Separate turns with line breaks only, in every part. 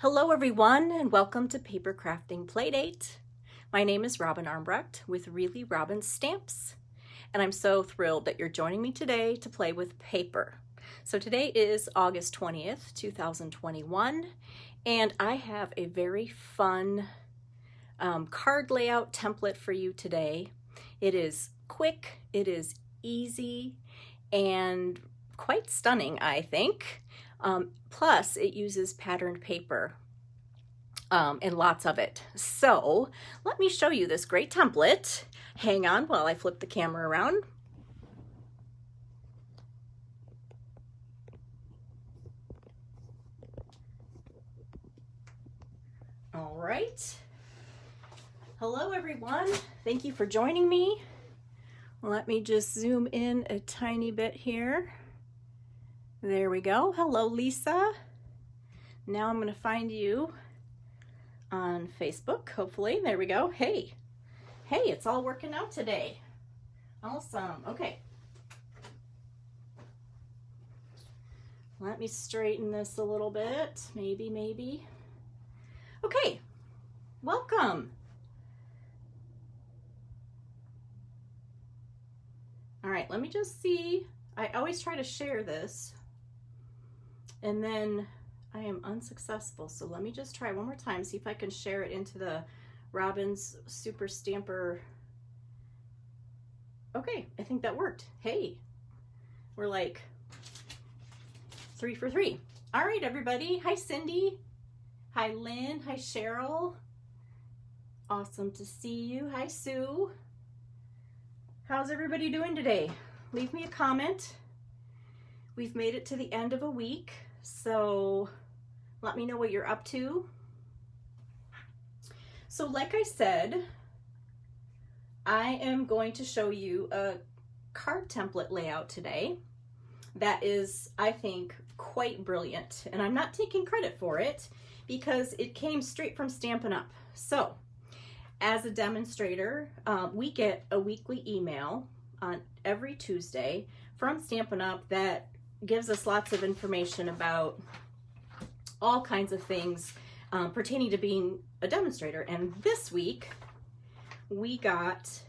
Hello everyone and welcome to Papercrafting Playdate. My name is Robin Armbrecht with Really Robin Stamps, and I'm so thrilled that you're joining me today to play with paper. So today is August 20th, 2021, and I have a very fun card layout template for you today. It is quick, it is easy, and quite stunning, I think. Plus, it uses patterned paper and lots of it. So let me show you this great template. Hang on while I flip the camera around. All right. Hello, everyone. Thank you for joining me. Let me just zoom in a tiny bit here. There we go. Hello, Lisa. Now I'm going to find you on Facebook, hopefully. There we go. Hey, it's all working out today. Awesome. Okay. Let me straighten this a little bit. Maybe. Okay. Welcome. All right, let me just see. I always try to share this, and then I am unsuccessful. So let me just try one more time, see if I can share it into the Robin's Super Stamper. Okay, I think that worked. Hey, we're like 3 for 3. All right, everybody. Hi, Cindy. Hi, Lynn. Hi, Cheryl. Awesome to see you. Hi, Sue. How's everybody doing today? Leave me a comment. We've made it to the end of a week, so let me know what you're up to. So like I said, I am going to show you a card template layout today that is, I think, quite brilliant. And I'm not taking credit for it because it came straight from Stampin' Up. So as a demonstrator, we get a weekly email on every Tuesday from Stampin' Up that gives us lots of information about all kinds of things pertaining to being a demonstrator. And this week we got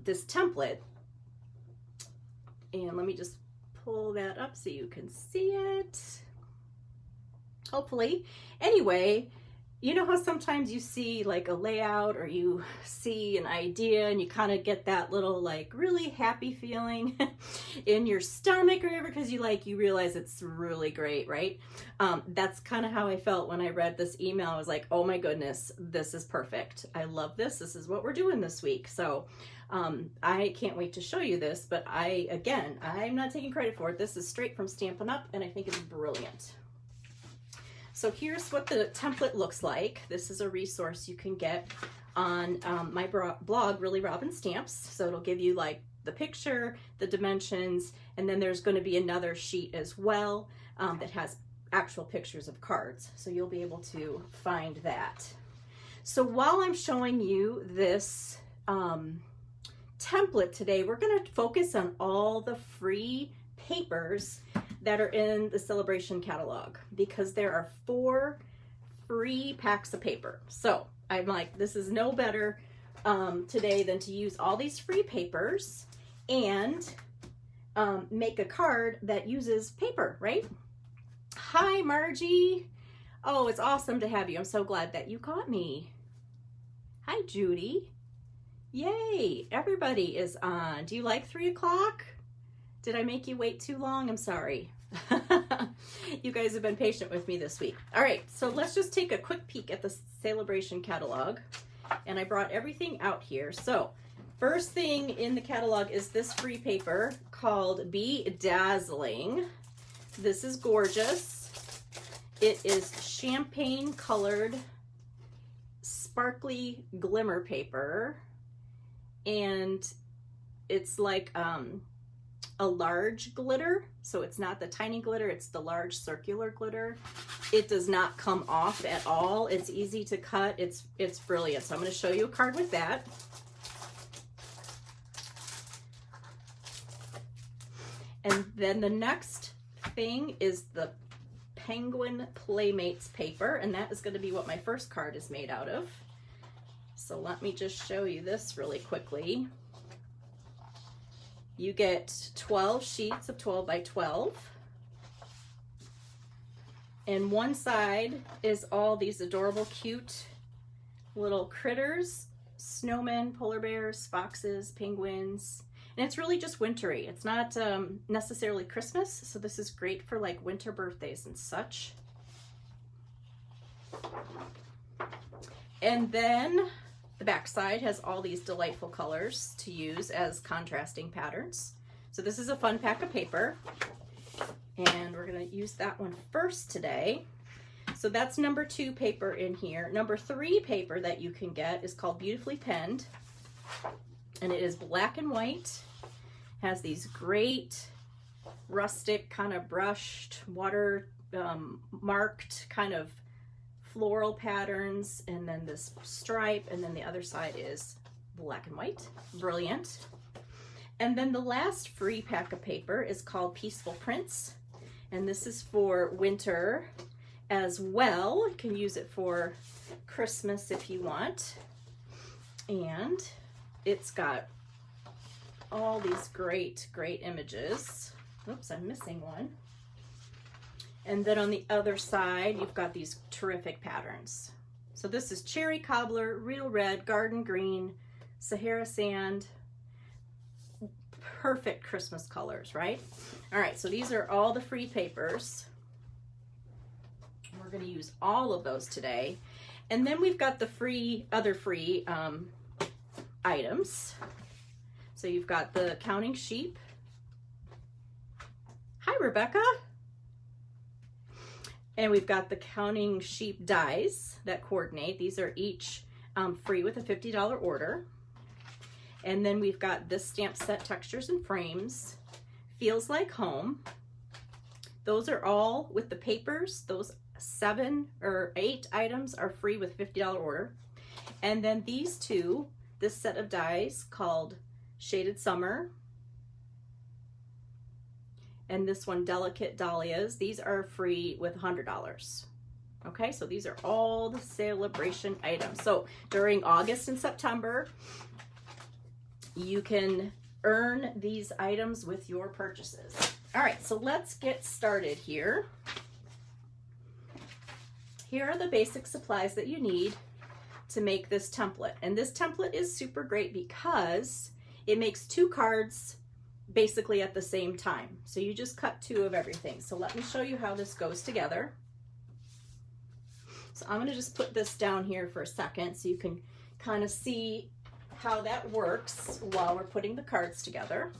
this template, and let me just pull that up so you can see it, hopefully. Anyway, you know how sometimes you see like a layout or you see an idea and you kind of get that little like really happy feeling in your stomach or whatever because you realize it's really great, right? That's kind of how I felt when I read this email. I was like, oh my goodness, this is perfect. I love this. This is what we're doing this week. So I can't wait to show you this, but I'm not taking credit for it. This is straight from Stampin' Up, and I think it's brilliant. So here's what the template looks like. This is a resource you can get on my blog, Really Robin Stamps. So it'll give you like the picture, the dimensions, and then there's going to be another sheet as well that has actual pictures of cards. So you'll be able to find that. So while I'm showing you this template today, we're going to focus on all the free papers that are in the Celebration catalog, because there are 4 free packs of paper. So I'm like, this is no better today than to use all these free papers and make a card that uses paper, right? Hi, Margie. Oh, it's awesome to have you. I'm so glad that you caught me. Hi, Judy. Yay, everybody is on. Do you like 3 o'clock? Did I make you wait too long? I'm sorry. You guys have been patient with me this week. All right, so let's just take a quick peek at the Celebration catalog. And I brought everything out here. So first thing in the catalog is this free paper called Be Dazzling. This is gorgeous. It is champagne colored sparkly glimmer paper. And it's like a large glitter, so it's not the tiny glitter, it's the large circular glitter. It does not come off at all. It's easy to cut. It's brilliant. So I'm going to show you a card with that. And then the next thing is the Penguin Playmates paper, and that is going to be what my first card is made out of. So let me just show you this really quickly. You get 12 sheets of 12 by 12. And one side is all these adorable, cute little critters, snowmen, polar bears, foxes, penguins. And it's really just wintry. It's not necessarily Christmas, so this is great for like winter birthdays and such. And then the back side has all these delightful colors to use as contrasting patterns. So this is a fun pack of paper, and we're going to use that one first today. So that's number 2 paper in here. Number 3 paper that you can get is called Beautifully Penned, and it is black and white. Has these great rustic kind of brushed, water marked kind of floral patterns, and then this stripe, and then the other side is black and white. Brilliant. And then the last free pack of paper is called Peaceful Prints, and this is for winter as well. You can use it for Christmas if you want. And it's got all these great images. Oops, I'm missing one. And then on the other side, you've got these terrific patterns. So this is Cherry Cobbler, Real Red, Garden Green, Sahara Sand. Perfect Christmas colors, right? All right, so these are all the free papers. We're going to use all of those today. And then we've got the other free items. So you've got the Counting Sheep. Hi, Rebecca. And we've got the Counting Sheep dies that coordinate. These are each free with a $50 order. And then we've got this stamp set, Textures and Frames, Feels Like Home. Those are all with the papers. Those 7 or 8 items are free with $50 order. And then these two, this set of dies called Shaded Summer, and this one, Delicate Dahlias, these are free with $100. Okay, so these are all the celebration items. So during August and September, you can earn these items with your purchases. All right, so let's get started here. Here are the basic supplies that you need to make this template. And this template is super great because it makes 2 cards basically at the same time. So you just cut 2 of everything. So let me show you how this goes together. So I'm going to just put this down here for a second so you can kind of see how that works while we're putting the cards together.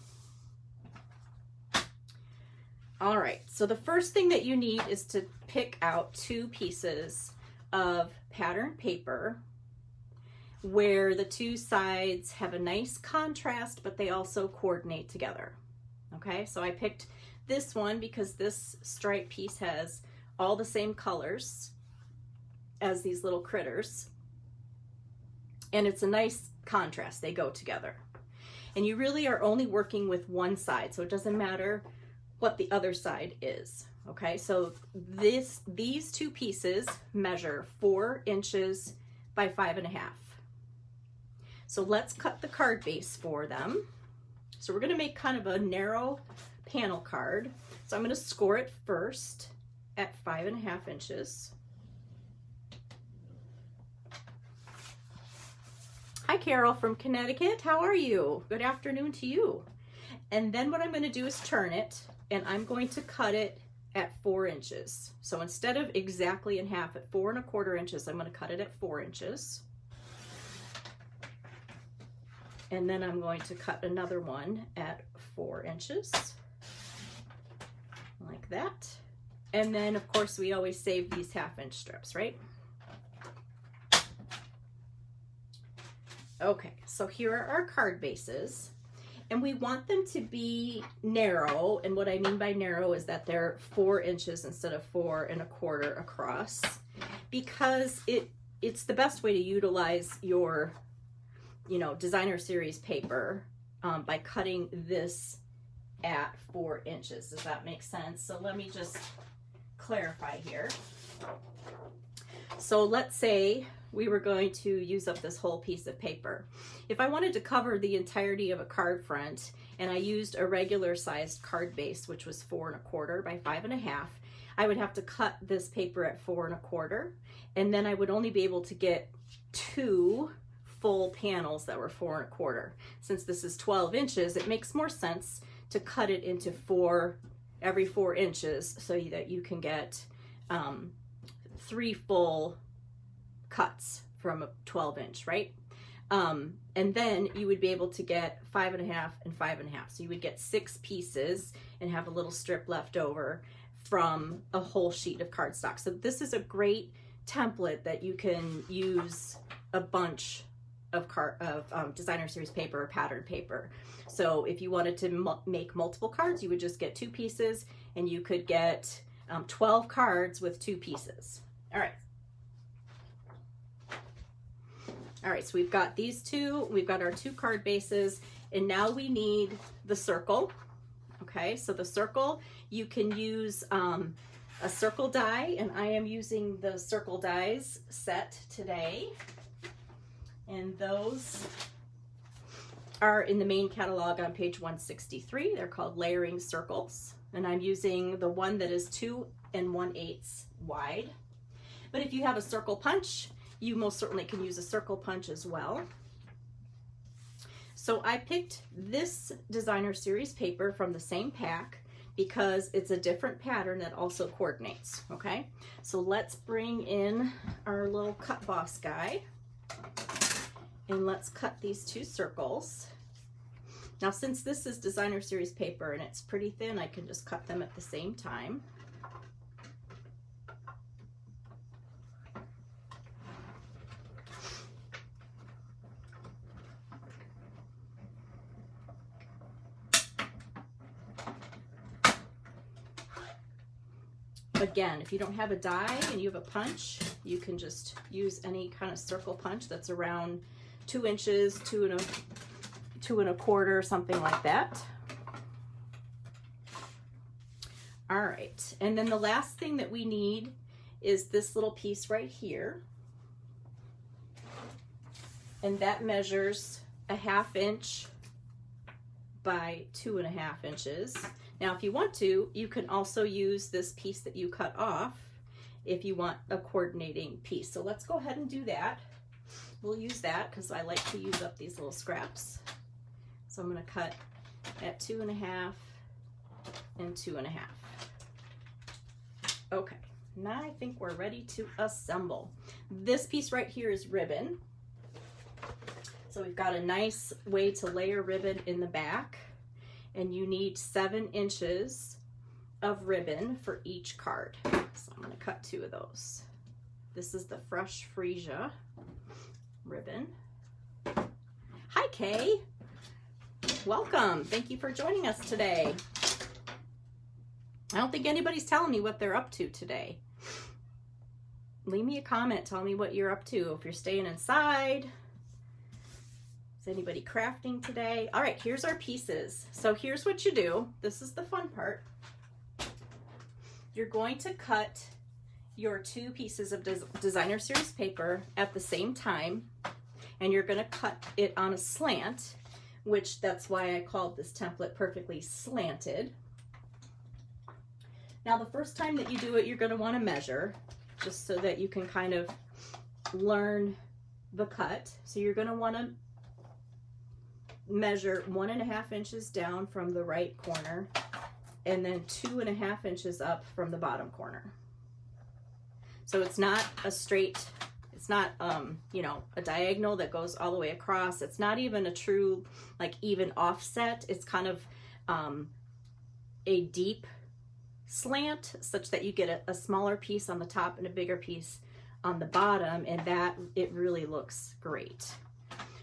All right, so the first thing that you need is to pick out 2 pieces of pattern paper where the 2 sides have a nice contrast, but they also coordinate together. Okay, so I picked this one because this stripe piece has all the same colors as these little critters, and it's a nice contrast. They go together. And you really are only working with one side, so it doesn't matter what the other side is. Okay, so these 2 pieces measure 4 inches by 5.5. So let's cut the card base for them. So we're going to make kind of a narrow panel card. So I'm going to score it first at 5.5 inches. Hi, Carol from Connecticut. How are you? Good afternoon to you. And then what I'm going to do is turn it, and I'm going to cut it at 4 inches. So instead of exactly in half at 4.25 inches, I'm going to cut it at 4 inches. And then I'm going to cut another one at 4 inches, like that. And then, of course, we always save these 1/2-inch strips, right? Okay, so here are our card bases, and we want them to be narrow. And what I mean by narrow is that they're 4 inches instead of 4.25 across, because it's the best way to utilize your designer series paper by cutting this at 4 inches. Does that make sense? So let me just clarify here. So let's say we were going to use up this whole piece of paper. If I wanted to cover the entirety of a card front and I used a regular sized card base, which was 4 1/4 by 5 1/2, I would have to cut this paper at 4 1/4, and then I would only be able to get 2 full panels that were 4 1/4. Since this is 12 inches, it makes more sense to cut it into every 4 inches so that you can get 3 full cuts from a 12-inch, right? And then you would be able to get 5 1/2 and 5 1/2. So you would get 6 pieces and have a little strip left over from a whole sheet of cardstock. So this is a great template that you can use a bunch of designer series paper or pattern paper. So if you wanted to make multiple cards, you would just get 2 pieces, and you could get 12 cards with 2 pieces. All right. All right, so we've got these two, we've got our 2 card bases, and now we need the circle. Okay, so the circle, you can use a circle die, and I am using the circle dies set today. And those are in the main catalog on page 163. They're called layering circles. And I'm using the one that is 2 1/8 wide. But if you have a circle punch, you most certainly can use a circle punch as well. So I picked this designer series paper from the same pack because it's a different pattern that also coordinates, okay? So let's bring in our little cut boss guy, and let's cut these 2 circles. Now, since this is designer series paper and it's pretty thin, I can just cut them at the same time. Again, if you don't have a die and you have a punch, you can just use any kind of circle punch that's around 2 inches, 2 1/4, something like that. All right, and then the last thing that we need is this little piece right here. And that measures a 1/2 inch by 2 1/2 inches. Now, if you want to, you can also use this piece that you cut off if you want a coordinating piece. So let's go ahead and do that. We'll use that because I like to use up these little scraps. So I'm going to cut at 2 1/2 and 2 1/2. Okay, now I think we're ready to assemble. This piece right here is ribbon. So we've got a nice way to layer ribbon in the back. And you need 7 inches of ribbon for each card. So I'm going to cut 2 of those. This is the Fresh Freesia ribbon. Hi, Kay. Welcome. Thank you for joining us today. I don't think anybody's telling me what they're up to today. Leave me a comment. Tell me what you're up to. If you're staying inside. Is anybody crafting today? All right, here's our pieces. So here's what you do. This is the fun part. You're going to cut your 2 pieces of designer series paper at the same time, and you're going to cut it on a slant, which that's why I called this template Perfectly Slanted. Now, the first time that you do it, you're going to want to measure, just so that you can kind of learn the cut. So you're going to want to measure 1 1/2 inches down from the right corner, and then 2 1/2 inches up from the bottom corner. So it's not a straight, it's not you know, a diagonal that goes all the way across. It's not even a true like even offset. It's kind of a deep slant, such that you get a smaller piece on the top and a bigger piece on the bottom, and that it really looks great.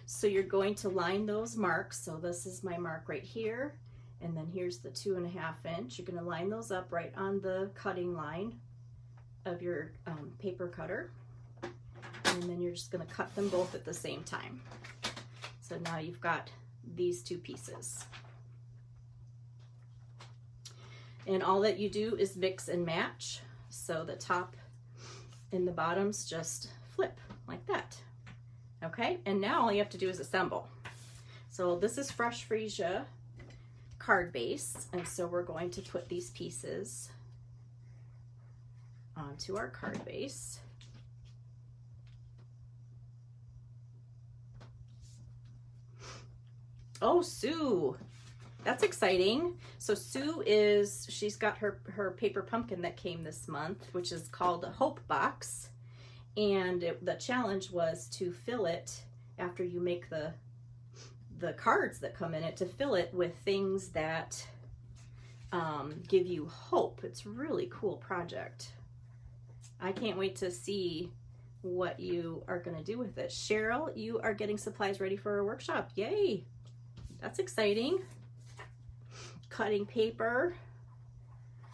So you're going to line those marks. So this is my mark right here, and then here's the 2 1/2 inch. You're going to line those up right on the cutting line of your paper cutter, and then you're just going to cut them both at the same time. So now you've got these 2 pieces. And all that you do is mix and match. So the top and the bottoms just flip like that. Okay, and now all you have to do is assemble. So this is Fresh Freesia card base, and so we're going to put these pieces onto our card base. Oh, Sue, that's exciting. So Sue she's got her paper pumpkin that came this month, which is called a Hope Box. And the challenge was to fill it after you make the cards that come in it, to fill it with things that give you hope. It's a really cool project. I can't wait to see what you are going to do with it. Cheryl, you are getting supplies ready for a workshop. Yay! That's exciting. Cutting paper,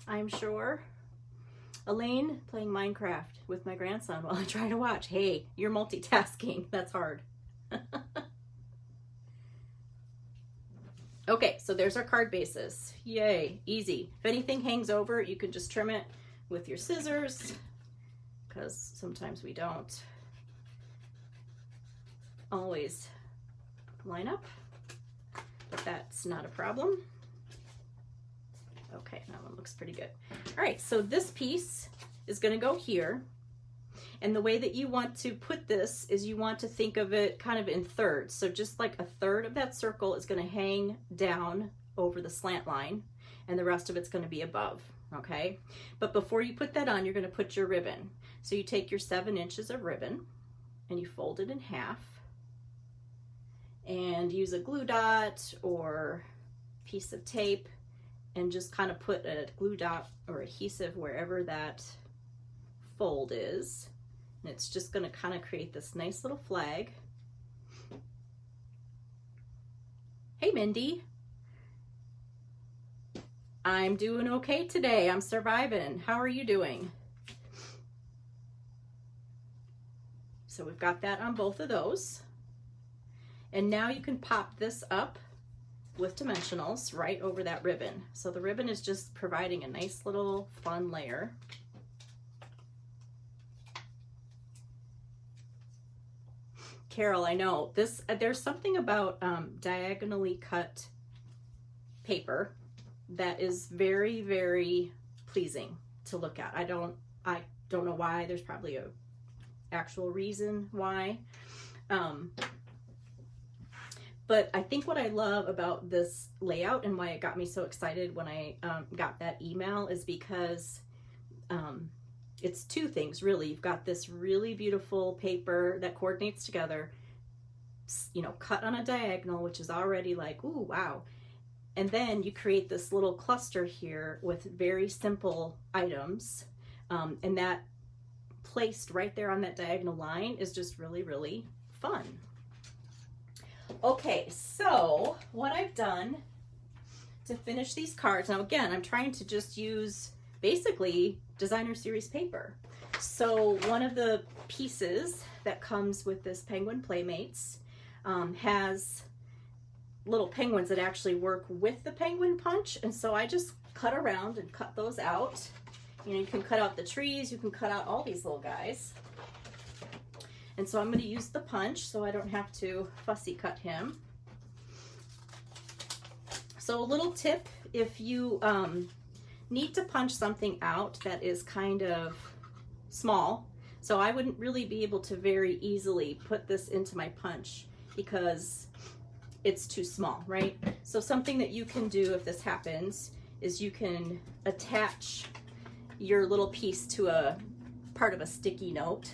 I'm sure. Elaine, playing Minecraft with my grandson while I try to watch. Hey, you're multitasking. That's hard. Okay, so there's our card bases. Yay, easy. If anything hangs over, you can just trim it with your scissors, because sometimes we don't always line up, but that's not a problem. Okay, that one looks pretty good. All right, so this piece is going to go here. And the way that you want to put this is you want to think of it kind of in thirds. So just like a third of that circle is going to hang down over the slant line, and the rest of it's going to be above, okay? But before you put that on, you're going to put your ribbon. So you take your 7 inches of ribbon and you fold it in half and use a glue dot or piece of tape and just kind of put a glue dot or adhesive wherever that fold is. And it's just going to kind of create this nice little flag. Hey, Mindy. I'm doing okay today. I'm surviving. How are you doing? So we've got that on both of those. And now you can pop this up with dimensionals right over that ribbon. So the ribbon is just providing a nice little fun layer. Carol, I know this. There's something about diagonally cut paper that is very, very pleasing to look at. I don't know why. There's probably a actual reason why. But I think what I love about this layout and why it got me so excited when I got that email is because it's two things, really. You've got this really beautiful paper that coordinates together, you know, cut on a diagonal, which is already like, ooh, wow. And then you create this little cluster here with very simple items. And that placed right there on that diagonal line is just really, really fun. Okay, so what I've done to finish these cards, now again, I'm trying to just use basically designer series paper. So one of the pieces that comes with this Penguin Playmates has little penguins that actually work with the penguin punch, and so I just cut around and cut those out. You know, you can cut out the trees, you can cut out all these little guys. And so I'm going to use the punch so I don't have to fussy cut him. So a little tip, if you need to punch something out that is kind of small, so I wouldn't really be able to very easily put this into my punch because it's too small, right? So something that you can do if this happens is you can attach your little piece to a part of a sticky note,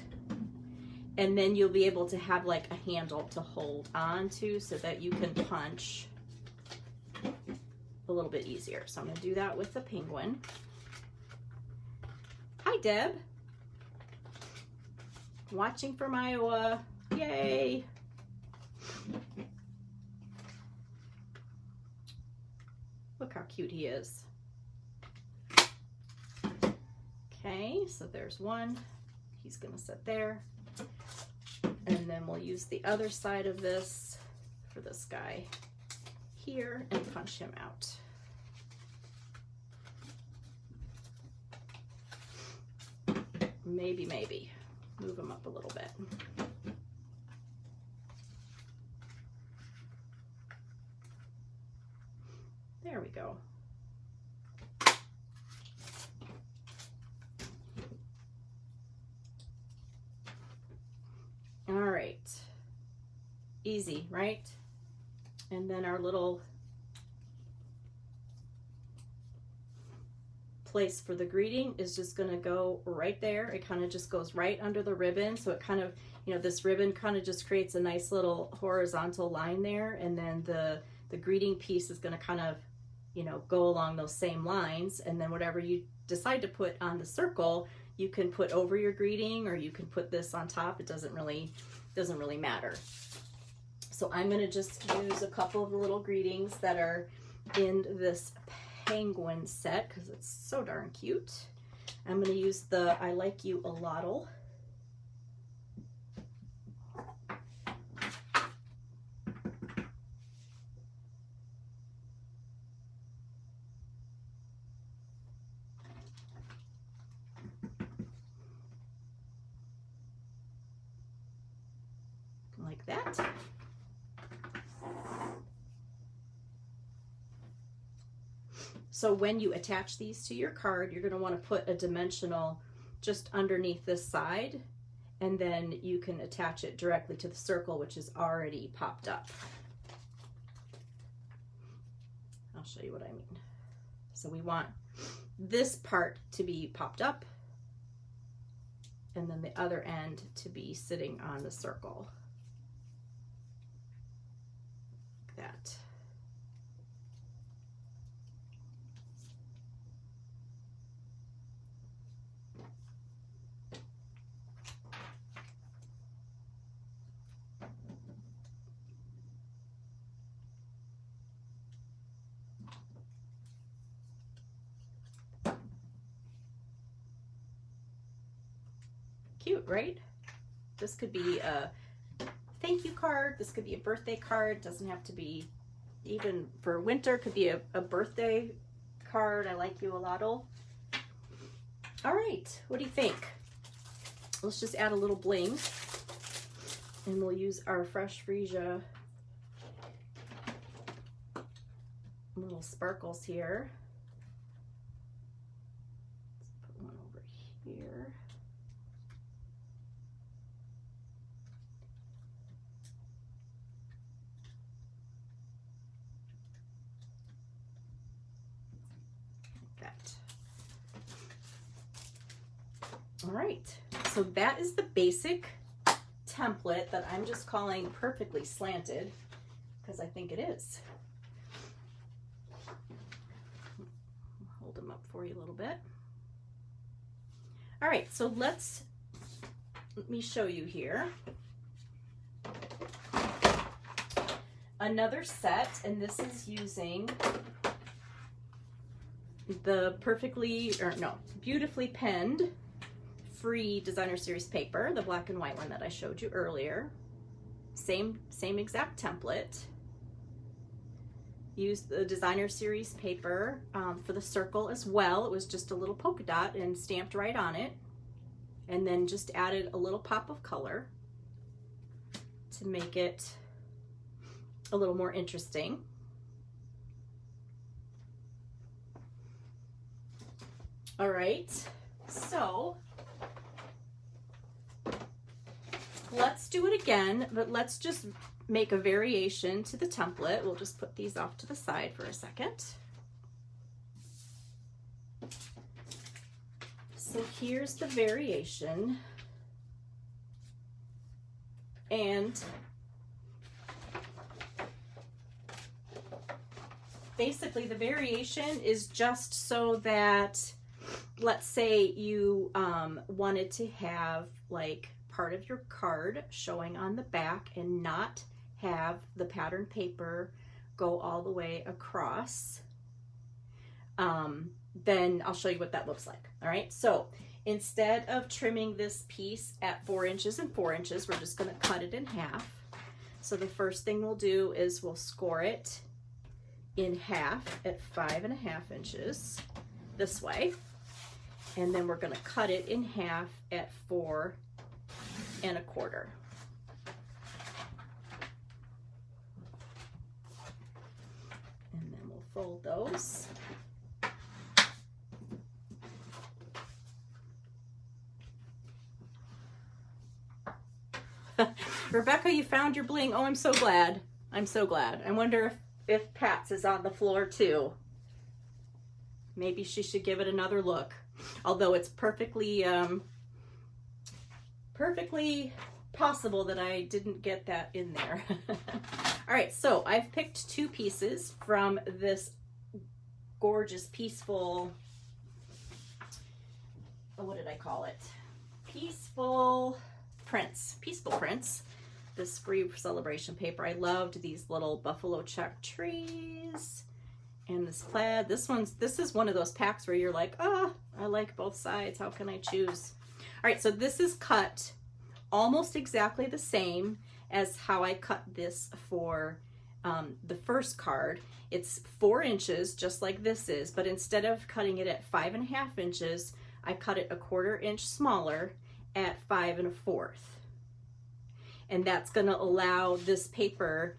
and then you'll be able to have like a handle to hold on to so that you can punch a little bit easier. So I'm going to do that with the penguin. Hi, Deb. Watching from Iowa. Yay. Look how cute he is. Okay, so there's one. He's going to sit there. And then we'll use the other side of this for this guy here and punch him out. maybe. Move them up a little bit. There we go. All right. Easy, right? And then our little place for the greeting is just going to go right there. It kind of just goes right under the ribbon. So it kind of, you know, this ribbon kind of just creates a nice little horizontal line there. And then the greeting piece is going to kind of, you know, go along those same lines. And then whatever you decide to put on the circle, you can put over your greeting, or you can put this on top. It doesn't really matter. So I'm going to just use a couple of the little greetings that are in this penguin set because it's so darn cute. I'm going to use the I Like You a Lot'll. Like that. So when you attach these to your card, you're going to want to put a dimensional just underneath this side, and then you can attach it directly to the circle, which is already popped up. I'll show you what I mean. So we want this part to be popped up, and then the other end to be sitting on the circle. Like that. Cute, right? This could be a thank you card. This could be a birthday card. It doesn't have to be, even for winter, could be a birthday card. I Like You a Lot'll. All right, what do you think? Let's just add a little bling, and we'll use our Fresh Freesia little sparkles here. Let's put one over here. All right, so that is the basic template that I'm just calling Perfectly Slanted, because I think it is. I'll hold them up for you a little bit. All right, so let me show you here. Another set, and this is using the Beautifully Penned free designer series paper, the black and white one that I showed you earlier. Same exact template. Used the designer series paper for the circle as well. It was just a little polka dot and stamped right on it, and then just added a little pop of color to make it a little more interesting. All right, so let's do it again, but let's just make a variation to the template. We'll just put these off to the side for a second. So here's the variation. And basically the variation is just so that, let's say you wanted to have like part of your card showing on the back and not have the pattern paper go all the way across, then I'll show you what that looks like. All right, so instead of trimming this piece at 4 inches and 4 inches, we're just going to cut it in half. So the first thing we'll do is we'll score it in half at 5.5 inches this way. And then we're going to cut it in half at 4 1/4. And then we'll fold those. Rebecca, you found your bling. Oh, I'm so glad. I'm so glad. I wonder if Pat's is on the floor too. Maybe she should give it another look. Although it's perfectly possible that I didn't get that in there. All right, so I've picked 2 pieces from this gorgeous peaceful, what did I call it? Peaceful Prints. This free celebration paper. I loved these little buffalo check trees and this plaid. This is one of those packs where you're like, oh, I like both sides. How can I choose? All right, so this is cut almost exactly the same as how I cut this for the first card. It's 4 inches, just like this is, but instead of cutting it at 5 1/2 inches, I cut it 1/4 inch smaller at 5 1/4. And that's going to allow this paper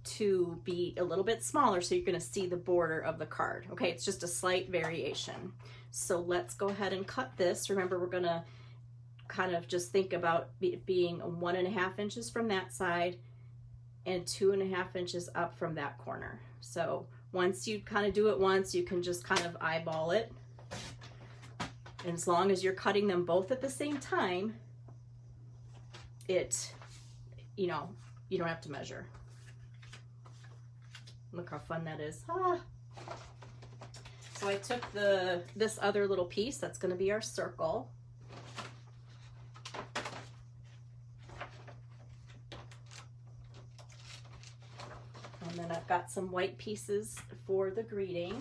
to be a little bit smaller, so you're going to see the border of the card. Okay, it's just a slight variation. So let's go ahead and cut this. Remember, we're going to kind of just think about it being 1 1/2 inches from that side and 2 1/2 inches up from that corner. So once you kind of do it once, you can just kind of eyeball it. And as long as you're cutting them both at the same time, you know, you don't have to measure. Look how fun that is. Ah. So I took this other little piece, that's going to be our circle. And then I've got some white pieces for the greeting.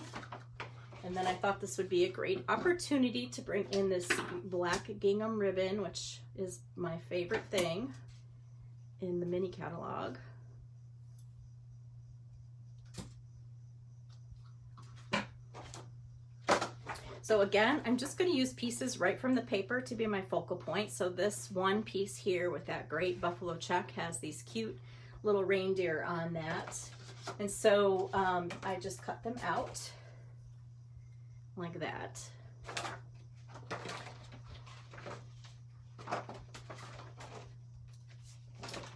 And then I thought this would be a great opportunity to bring in this black gingham ribbon, which is my favorite thing in the mini catalog. So again, I'm just going to use pieces right from the paper to be my focal point. So this one piece here with that great buffalo check has these cute little reindeer on that. And so I just cut them out like that.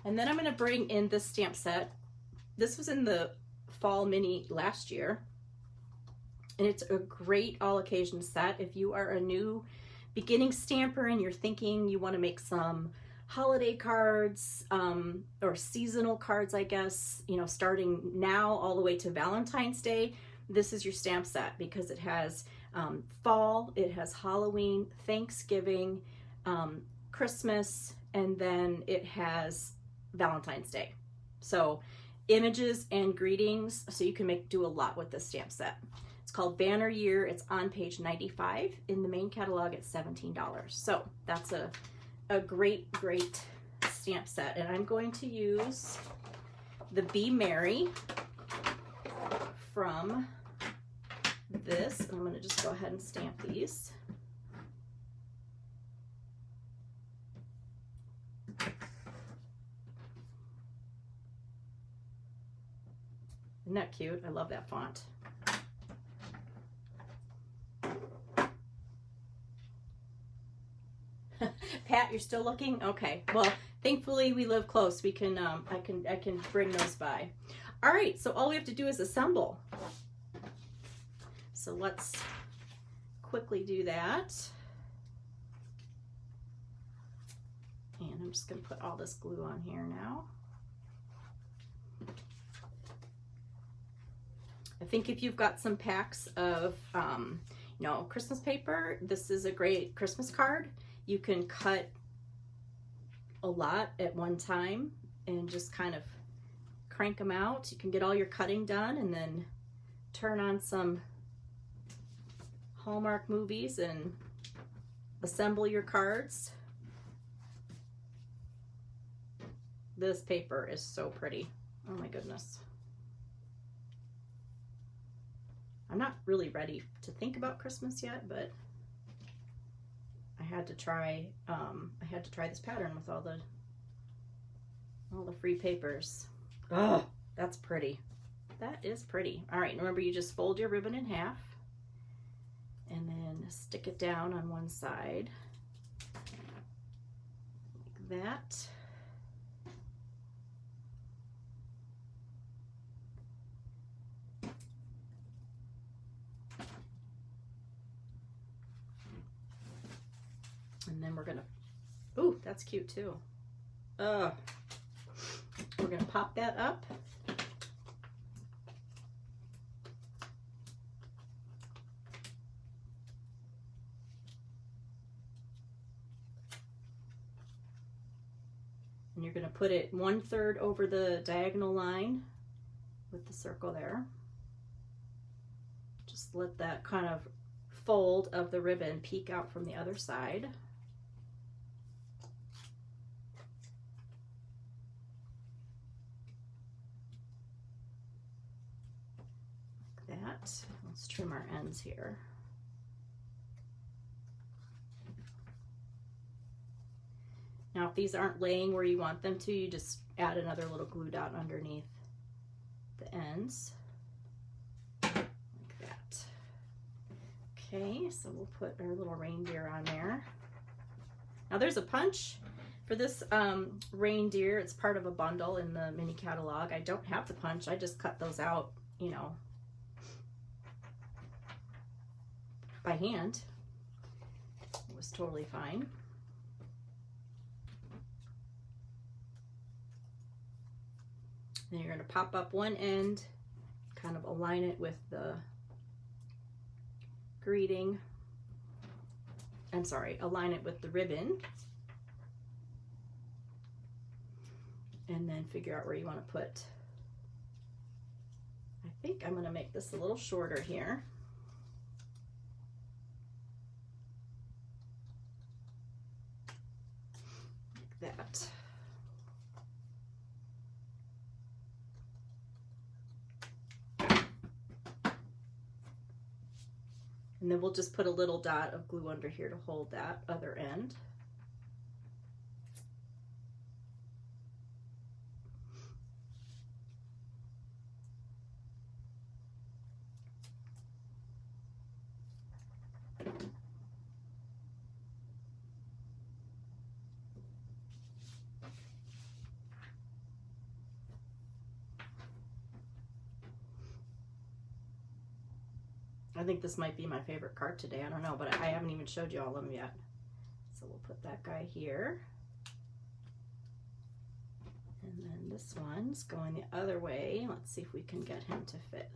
And then I'm going to bring in this stamp set. This was in the fall mini last year, and it's a great all occasion set. If you are a new beginning stamper and you're thinking you want to make some holiday cards or seasonal cards, I guess, you know, starting now all the way to Valentine's Day, this is your stamp set, because it has fall, it has Halloween, Thanksgiving, Christmas, and then it has Valentine's Day. So images and greetings, so you can do a lot with this stamp set. It's called Banner Year. It's on page 95. In the main catalog, it's $17. So that's a great stamp set. And I'm going to use the Be Merry from this. I'm going to just go ahead and stamp these. Isn't that cute? I love that font. Pat, you're still looking? Okay. Well, thankfully we live close. We can I can bring those by. All right, so all we have to do is assemble. So let's quickly do that. And I'm just going to put all this glue on here now. I think if you've got some packs of, you know, Christmas paper, this is a great Christmas card. You can cut a lot at one time and just kind of crank them out. You can get all your cutting done and then turn on some Hallmark movies and assemble your cards. This paper is so pretty. Oh my goodness. I'm not really ready to think about Christmas yet, but had to try this pattern with all the free papers. Oh, that's pretty. That is pretty. All right, remember you just fold your ribbon in half and then stick it down on one side like that. And then we're gonna, ooh, that's cute too. We're gonna pop that up. And you're gonna put it 1/3 over the diagonal line with the circle there. Just let that kind of fold of the ribbon peek out from the other side. Like that. Let's trim our ends here. Now, if these aren't laying where you want them to, you just add another little glue dot underneath the ends, like that. Okay, so we'll put our little reindeer on there. Now, there's a punch for this reindeer. It's part of a bundle in the mini catalog. I don't have the punch. I just cut those out, you know, by hand. It was totally fine. Then you're going to pop up one end, kind of align it with the greeting. I'm sorry, align it with the ribbon. And then figure out where you want to put. I think I'm going to make this a little shorter here. Like that. And then we'll just put a little dot of glue under here to hold that other end. I think this might be my favorite card today. I don't know, but I haven't even showed you all of them yet. So we'll put that guy here. And then this one's going the other way. Let's see if we can get him to fit.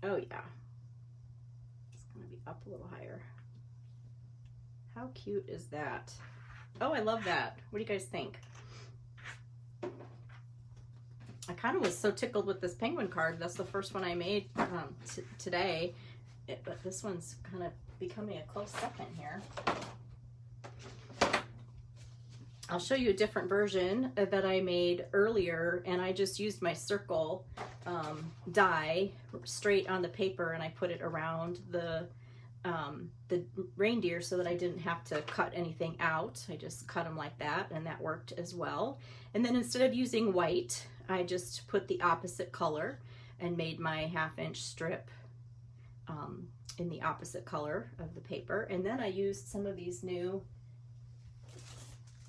Oh yeah. It's gonna be up a little higher. How cute is that? Oh, I love that. What do you guys think? I kind of was so tickled with this penguin card. That's the first one I made today, but this one's kind of becoming a close second here. I'll show you a different version that I made earlier, and I just used my circle die straight on the paper, and I put it around the reindeer so that I didn't have to cut anything out. I just cut them like that, and that worked as well. And then instead of using white, I just put the opposite color and made my 1/2-inch strip in the opposite color of the paper. And then I used some of these new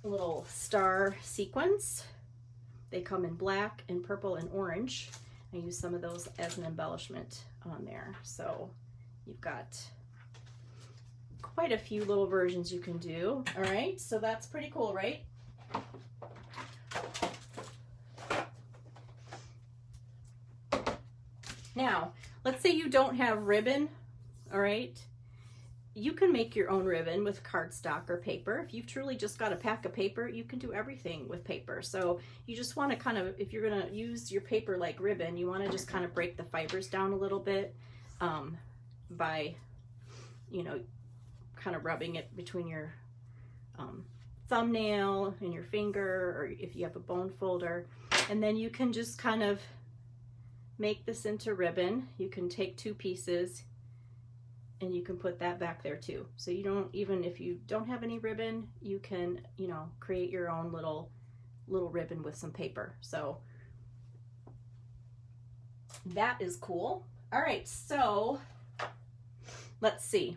little star sequins. They come in black and purple and orange. I used some of those as an embellishment on there. So you've got quite a few little versions you can do. All right, so that's pretty cool, right? Now, let's say you don't have ribbon, all right? You can make your own ribbon with cardstock or paper. If you've truly just got a pack of paper, you can do everything with paper. So you just want to kind of, if you're going to use your paper like ribbon, you want to just kind of break the fibers down a little bit by, you know, kind of rubbing it between your thumbnail and your finger, or if you have a bone folder. And then you can just kind of make this into ribbon. You can take 2 pieces and you can put that back there too. So you don't, even if you don't have any ribbon, you can, you know, create your own little ribbon with some paper. So that is cool. All right, so let's see.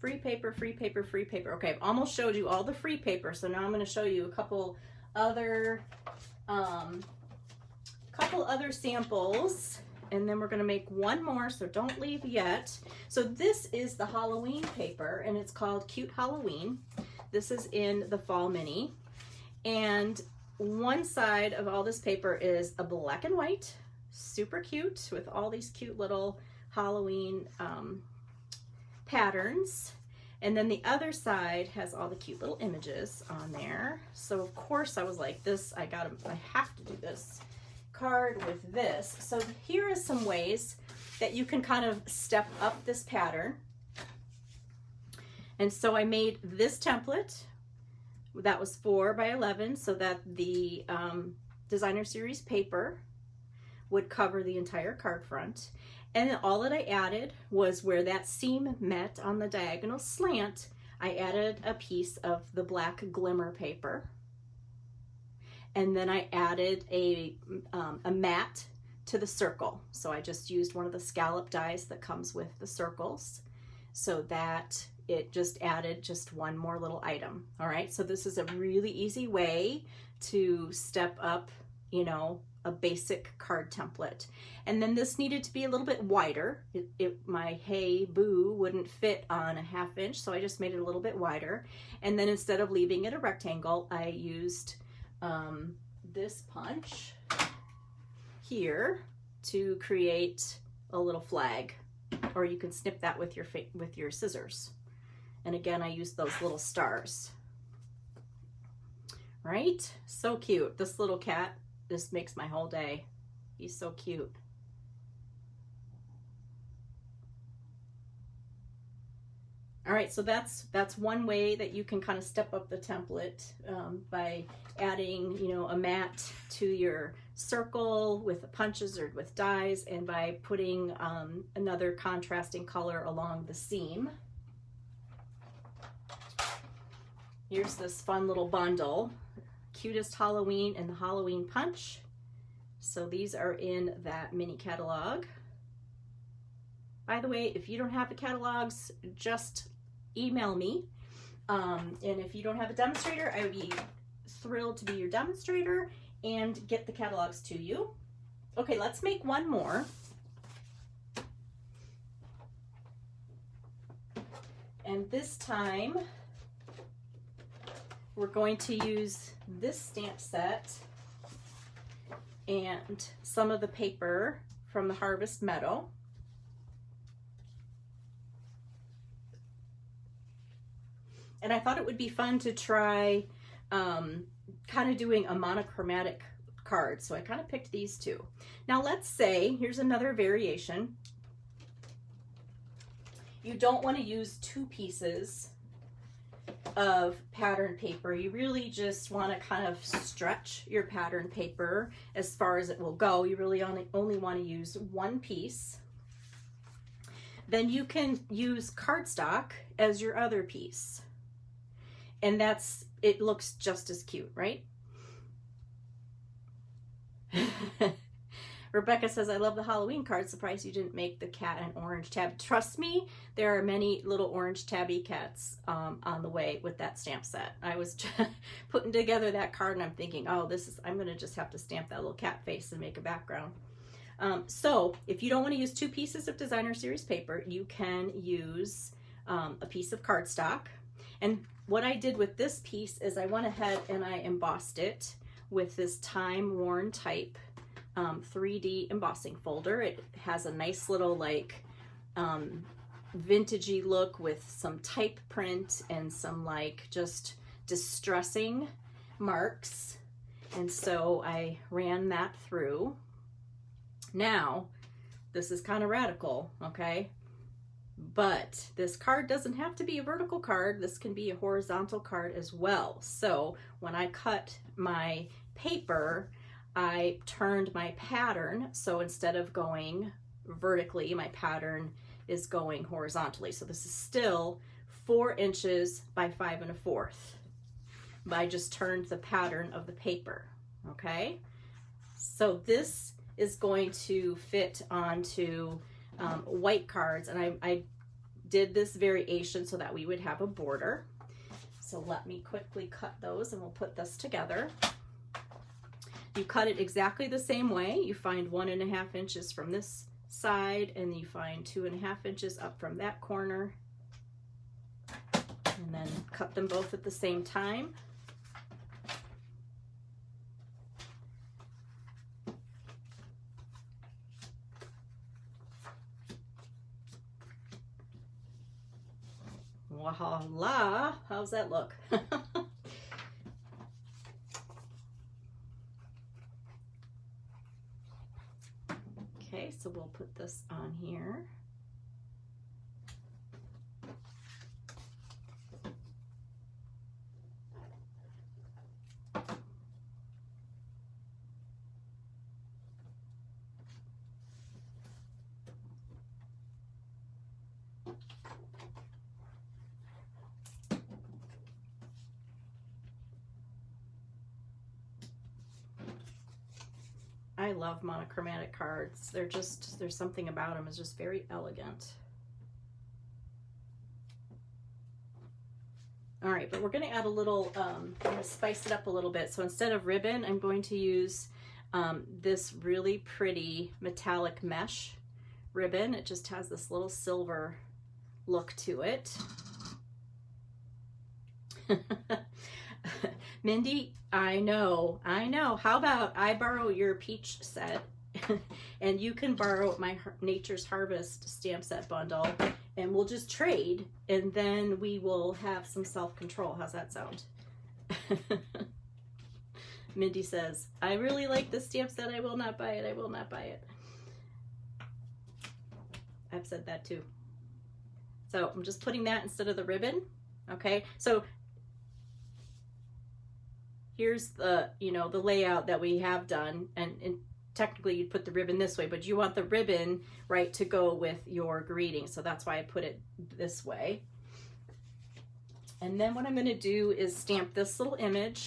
Free paper, free paper, free paper. Okay, I've almost showed you all the free paper, so now I'm going to show you a couple other samples, and then we're going to make one more, so don't leave yet. So this is the Halloween paper, and it's called Cute Halloween. This is in the Fall Mini, and one side of all this paper is a black and white, super cute, with all these cute little Halloween patterns, and then the other side has all the cute little images on there. So of course I was like, I have to do this card with this. So here is some ways that you can kind of step up this pattern. And so I made this template that was 4 by 11, so that the designer series paper would cover the entire card front. And then all that I added was where that seam met on the diagonal slant, I added a piece of the black glimmer paper. And then I added a mat to the circle. So I just used one of the scallop dies that comes with the circles, so that it just added just one more little item. All right, so this is a really easy way to step up, you know, a basic card template. And then this needed to be a little bit wider. My Hey Boo wouldn't fit on a 1/2 inch, so I just made it a little bit wider. And then instead of leaving it a rectangle, I used this punch here to create a little flag, or you can snip that with your scissors. And again, I used those little stars. Right? So cute. This little cat, this makes my whole day. He's so cute. All right, so that's one way that you can kind of step up the template by adding, you know, a mat to your circle with punches or with dies, and by putting another contrasting color along the seam. Here's this fun little bundle, Cutest Halloween and the Halloween Punch. So these are in that mini catalog. By the way, if you don't have the catalogs, just email me. And if you don't have a demonstrator, I would be thrilled to be your demonstrator and get the catalogs to you. Okay, let's make one more. And this time, we're going to use this stamp set and some of the paper from the Harvest Meadow. And I thought it would be fun to try kind of doing a monochromatic card. So I kind of picked these two. Now let's say, here's another variation. You don't want to use 2 pieces of pattern paper. You really just want to kind of stretch your pattern paper as far as it will go. You really only want to use 1 piece. Then you can use cardstock as your other piece. And it looks just as cute, right? Rebecca says, I love the Halloween card. Surprised you didn't make the cat an orange tab. Trust me, there are many little orange tabby cats on the way with that stamp set. I was putting together that card and I'm thinking, oh, I'm gonna just have to stamp that little cat face and make a background. So if you don't want to use 2 pieces of designer series paper, you can use a piece of cardstock. And what I did with this piece is I went ahead and I embossed it with this Time Worn Type 3D embossing folder. It has a nice little like vintagey look with some type print and some like just distressing marks. And so I ran that through. Now, this is kind of radical, okay? But this card doesn't have to be a vertical card. This can be a horizontal card as well. So when I cut my paper, I turned my pattern. So instead of going vertically, my pattern is going horizontally. So this is still 4 inches by 5 1/4. But I just turned the pattern of the paper, okay? So this is going to fit onto white cards, and I did this variation so that we would have a border. So let me quickly cut those and we'll put this together. You cut it exactly the same way. You find 1 1/2 inches from this side, and you find 2 1/2 inches up from that corner, and then cut them both at the same time. Voila! How's that look? Okay, so we'll put this on here. I love monochromatic cards. They're just, there's something about them is just very elegant. All right, but we're going to add a little, I'm going to spice it up a little bit. So instead of ribbon, I'm going to use this really pretty metallic mesh ribbon. It just has this little silver look to it. Mindy, I know. How about I borrow your peach set and you can borrow my Nature's Harvest stamp set bundle, and we'll just trade, and then we will have some self-control. How's that sound? Mindy says, I really like this stamp set. I will not buy it. I will not buy it. I've said that too. So I'm just putting that instead of the ribbon. Okay, so here's the, you know, the layout that we have done, and technically you'd put the ribbon this way, but you want the ribbon, right, to go with your greeting. So that's why I put it this way. And then what I'm going to do is stamp this little image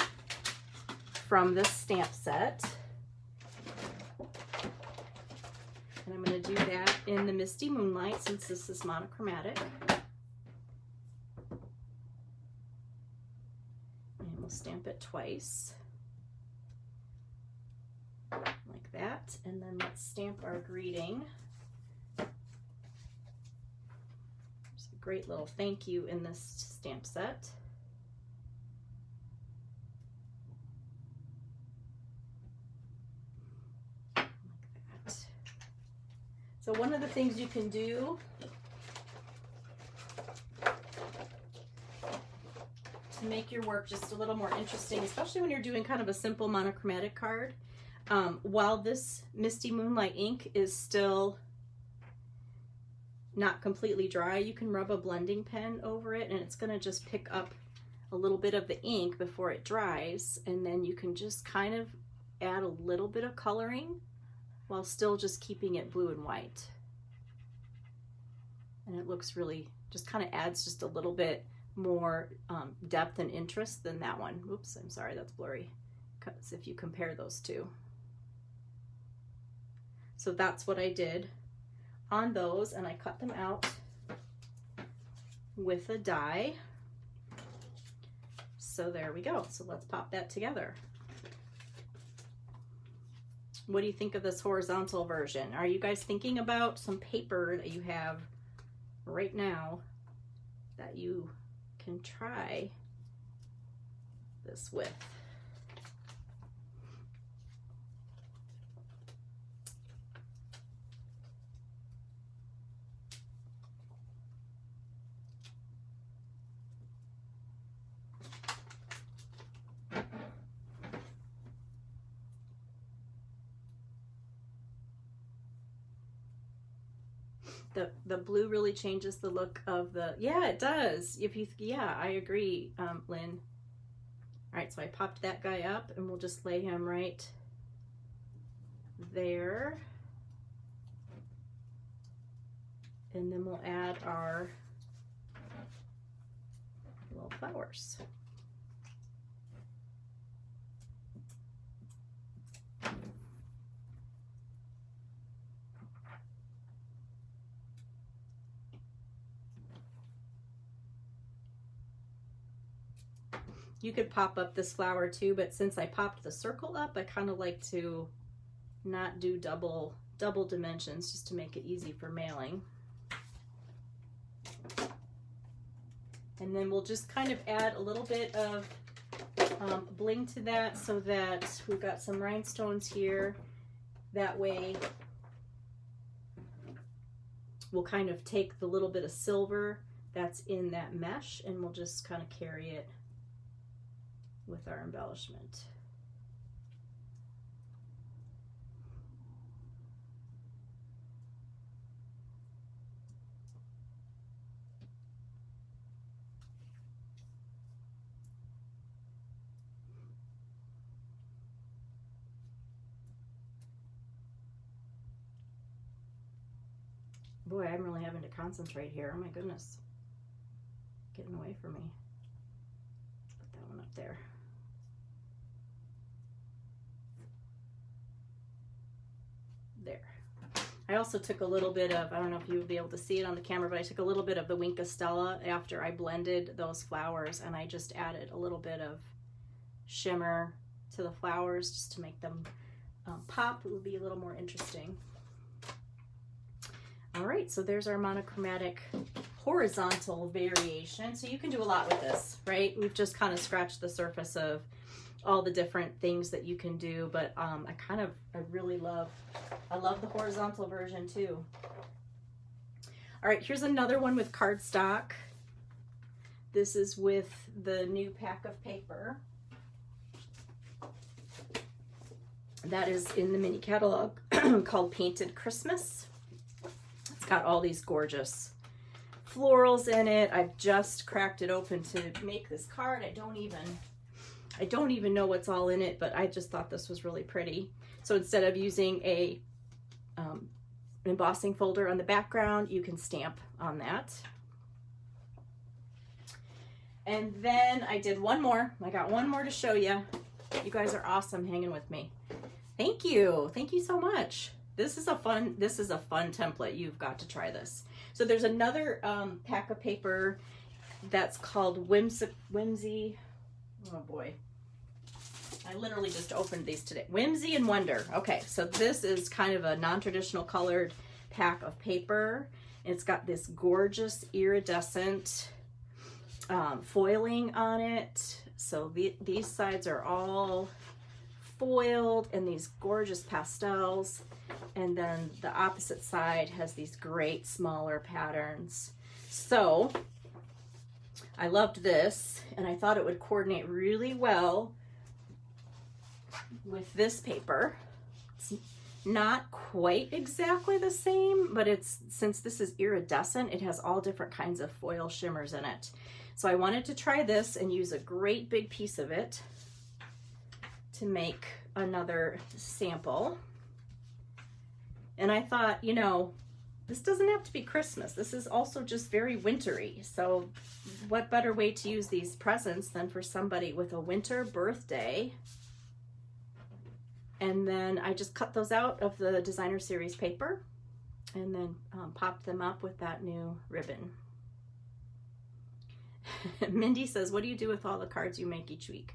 from this stamp set. And I'm going to do that in the Misty Moonlight since this is monochromatic. And we'll stamp it twice. Like that. And then let's stamp our greeting. There's a great little thank you in this stamp set. So one of the things you can do to make your work just a little more interesting, especially when you're doing kind of a simple monochromatic card, while this Misty Moonlight ink is still not completely dry, you can rub a blending pen over it and it's going to just pick up a little bit of the ink before it dries, and then you can just kind of add a little bit of coloring while still just keeping it blue and white. And it looks really, just kind of adds just a little bit more depth and interest than that one. Oops, I'm sorry, that's blurry. Because if you compare those two. So that's what I did on those, and I cut them out with a die. So there we go. So let's pop that together. What do you think of this horizontal version? Are you guys thinking about some paper that you have right now that you can try this with? The blue really changes the look of the, yeah, it does. If you, yeah, I agree, Lynn. All right, so I popped that guy up and we'll just lay him right there. And then we'll add our little flowers. You could pop up this flower too, but since I popped the circle up, I kind of like to not do double dimensions just to make it easy for mailing. And then we'll just kind of add a little bit of bling to that so that we've got some rhinestones here. That way we'll kind of take the little bit of silver that's in that mesh and we'll just kind of carry it with our embellishment. Boy, I'm really having to concentrate here. Oh my goodness. Getting away from me. Put that one up there. There. I also took a little bit of, I don't know if you'll be able to see it on the camera, but I took a little bit of the Wink of Stella after I blended those flowers, and I just added a little bit of shimmer to the flowers just to make them pop. It would be a little more interesting. All right, so there's our monochromatic horizontal variation. So you can do a lot with this, right? We've just kind of scratched the surface of all the different things that you can do, but I love the horizontal version too. All right, here's another one with cardstock. This is with the new pack of paper. That is in the mini catalog called Painted Christmas. It's got all these gorgeous florals in it. I've just cracked it open to make this card. I don't even know what's all in it, but I just thought this was really pretty. So instead of using a embossing folder on the background, you can stamp on that. And then I did one more. I got one more to show you. You guys are awesome hanging with me. Thank you. Thank you so much. This is a fun template. You've got to try this. So there's another pack of paper that's called Whimsy. Oh boy. I literally just opened these today. Whimsy and Wonder. Okay, so this is kind of a non-traditional colored pack of paper. It's got this gorgeous iridescent foiling on it. So these sides are all foiled and these gorgeous pastels. And then the opposite side has these great smaller patterns. So I loved this and I thought it would coordinate really well with this paper. It's not quite exactly the same, but since this is iridescent, it has all different kinds of foil shimmers in it. So I wanted to try this and use a great big piece of it to make another sample. And I thought, you know, this doesn't have to be Christmas. This is also just very wintry. So what better way to use these presents than for somebody with a winter birthday? And then I just cut those out of the designer series paper and then popped them up with that new ribbon. Mindy says, what do you do with all the cards you make each week?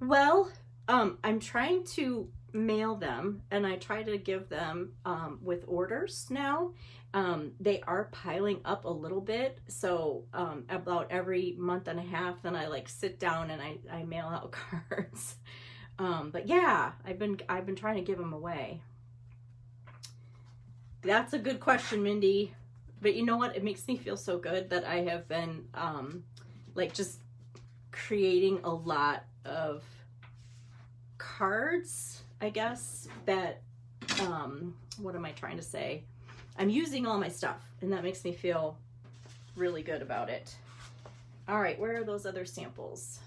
Well, I'm trying to mail them and I try to give them with orders now. They are piling up a little bit. So about every month and a half, then I like sit down and I mail out cards. But yeah, I've been trying to give them away. That's a good question, Mindy. But you know what? It makes me feel so good that I have been like just creating a lot of cards, I guess, that what am I trying to say? I'm using all my stuff and that makes me feel really good about it. All right, where are those other samples?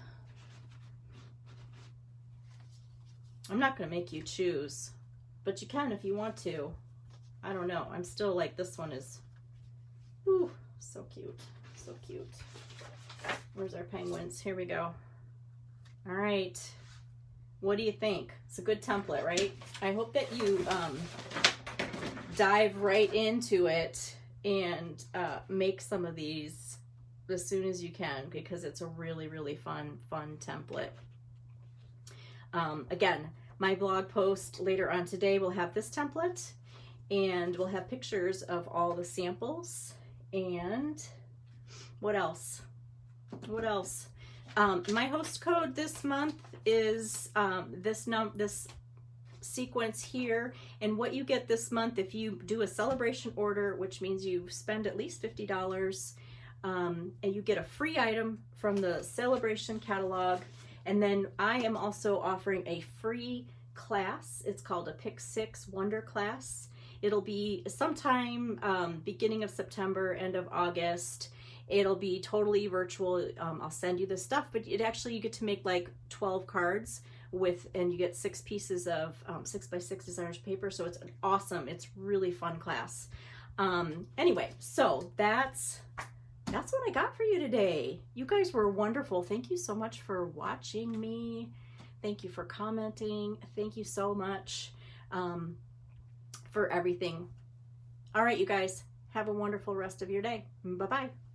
I'm not going to make you choose, but you can if you want to. I don't know. I'm still like, this one is Ooh, so cute, so cute. Where's our penguins? Here we go. All right. What do you think? It's a good template, right? I hope that you dive right into it and make some of these as soon as you can, because it's a really, really fun template. Again, my blog post later on today will have this template, and we'll have pictures of all the samples. And what else? What else? My host code this month is this sequence here, and what you get this month if you do a celebration order, which means you spend at least $50, and you get a free item from the celebration catalog. And then I am also offering a free class. It's called a Pick 6 Wonder class. It'll be sometime beginning of September, end of August. It'll be totally virtual. I'll send you the stuff, but it actually, you get to make like 12 cards and you get 6 pieces of 6x6 designer's paper. So it's awesome. It's really fun class. Anyway, so that's what I got for you today. You guys were wonderful. Thank you so much for watching me. Thank you for commenting. Thank you so much for everything. All right, you guys, have a wonderful rest of your day. Bye-bye.